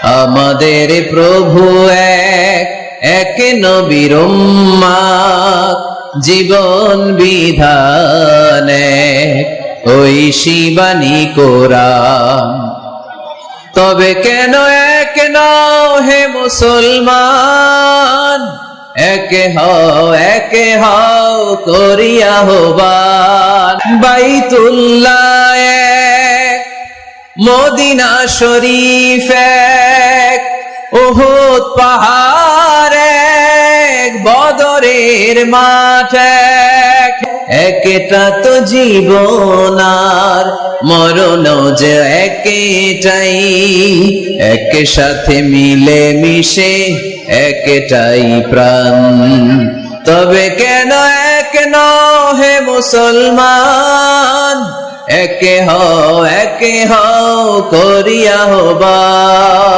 আমাদের প্রভু এক, এক নবীর উম্মত, জীবন বিধান এক, ওই শিবানী কোরআন। তবে কেন এক নও হে মুসলমান, একে হও করিয়া আহ্বান। বাইতুল্লাহ এক, মদিনা শরীফ এক, উহুদ পাহাড় এক, বদরের মাঠ এক। একটা তো জীবন আর মরণ যে একটাই, এক সাথে মিলে মিশে একটাই প্রাণ। তবে কেন এক নও হে মুসলমান, একে হও করিয়া আহ্বান।